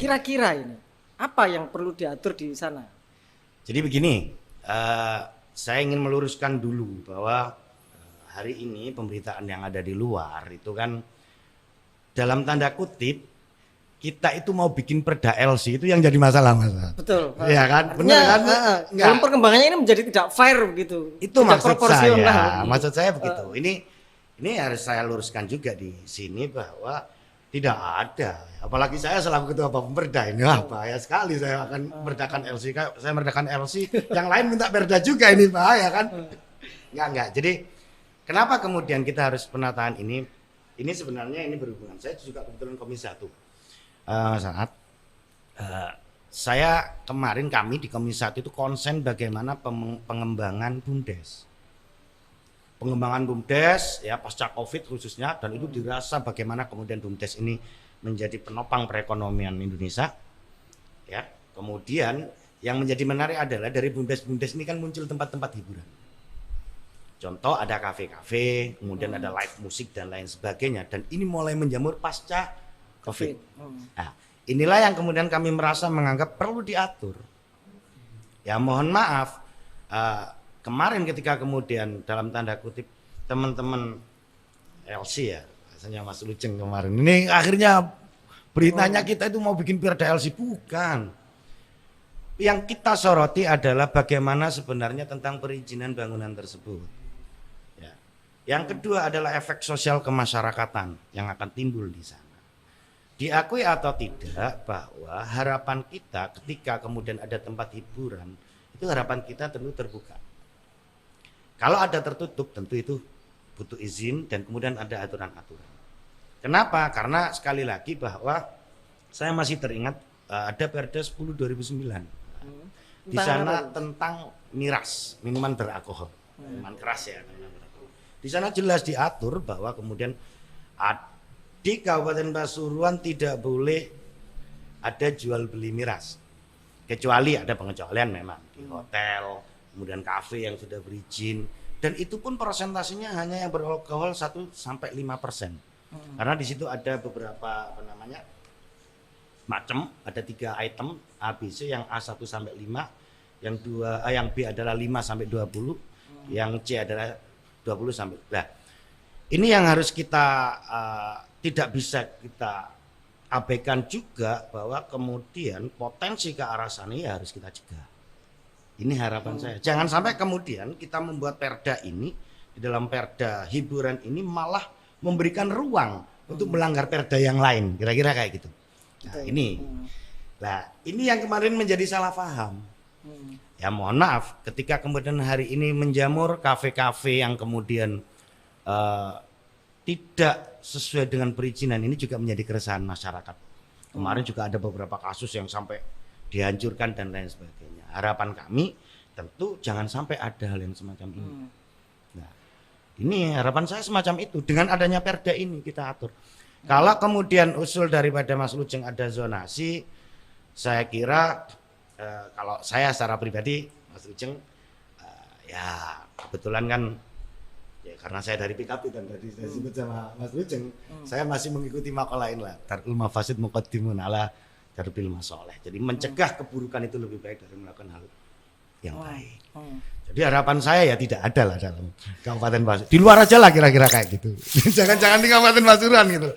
Kira-kira ini apa yang perlu diatur di sana? Jadi begini, saya ingin meluruskan dulu bahwa hari ini pemberitaan yang ada di luar itu kan dalam tanda kutip kita itu mau bikin perda LC itu yang jadi masalah Mas. Betul. Iya kan? Benar kan? Dalam perkembangannya ini menjadi tidak fair begitu. Itu tidak maksud proporsional. saya. Maksud saya begitu. Ini harus saya luruskan juga di sini bahwa tidak ada. Apalagi saya selaku ketua Bapemperda ini wah bahaya sekali saya akan merdakan LC. Saya merdakan LC, yang lain minta perda juga ini bahaya kan? Enggak. Jadi kenapa kemudian kita harus penataan ini? Ini sebenarnya ini berhubungan. Saya juga kebetulan Komisi 1. Saya kemarin kami di Komisi 1 itu konsen bagaimana pengembangan BUMDes. Pengembangan BUMDes ya pasca Covid khususnya, dan itu dirasa bagaimana kemudian BUMDes ini menjadi penopang perekonomian Indonesia. Ya, kemudian yang menjadi menarik adalah dari BUMDes ini kan muncul tempat-tempat hiburan. Contoh ada kafe-kafe, kemudian ada live musik dan lain sebagainya, dan ini mulai menjamur pasca Covid. Nah, inilah yang kemudian kami merasa menganggap perlu diatur. Ya mohon maaf, kemarin ketika kemudian dalam tanda kutip teman-teman LC ya, rasanya Mas Luceng kemarin, ini akhirnya beritanya kita itu mau bikin perda LC, bukan. Yang kita soroti adalah bagaimana sebenarnya tentang perizinan bangunan tersebut. Ya. Yang kedua adalah efek sosial kemasyarakatan yang akan timbul di sana. Diakui atau tidak bahwa harapan kita ketika kemudian ada tempat hiburan itu harapan kita tentu terbuka. Kalau ada tertutup tentu itu butuh izin dan kemudian ada aturan-aturan. Kenapa? Karena sekali lagi bahwa saya masih teringat ada Perda 10 2009. Di sana tentang miras, minuman beralkohol, minuman keras ya. Di sana jelas diatur bahwa kemudian di Kabupaten Pasuruan tidak boleh ada jual beli miras, kecuali ada pengecualian memang di hotel, kemudian kafe yang sudah berizin, dan itu pun persentasenya hanya yang beralkohol 1-5%, karena di situ ada beberapa macam, ada 3 item ABC, yang A1 sampai 5, yang B adalah 5 sampai 20, yang C adalah 20 sampai. Nah, ini yang harus kita tidak bisa kita abaikan juga, bahwa kemudian potensi ke arah sana ya harus kita cegah. Ini harapan saya. Jangan sampai kemudian kita membuat perda ini, di dalam perda hiburan ini malah memberikan ruang untuk melanggar perda yang lain, kira-kira kayak gitu. Nah, ini yang kemarin menjadi salah paham. Ya mohon maaf, ketika kemudian hari ini menjamur kafe-kafe yang kemudian tidak sesuai dengan perizinan, ini juga menjadi keresahan masyarakat. Kemarin juga ada beberapa kasus yang sampai dihancurkan dan lain sebagainya. Harapan kami tentu jangan sampai ada hal yang semacam ini. Nah, ini harapan saya semacam itu. Dengan adanya perda ini kita atur. Kalau kemudian usul daripada Mas Luceng ada zonasi, saya kira kalau saya secara pribadi Mas Luceng ya kebetulan kan ya karena saya dari PKP dan tadi saya sebut sama Mas Luceng, saya masih mengikuti makalah lain lah, Darul Mafasid Muqaddimun ala Darbil Masoleh. Jadi mencegah keburukan itu lebih baik dari melakukan hal yang baik. Jadi harapan saya ya tidak ada lah dalam Kabupaten Pasuruan. Di luar aja lah kira-kira kayak gitu. Jangan-jangan di Kabupaten Pasuruan gitu.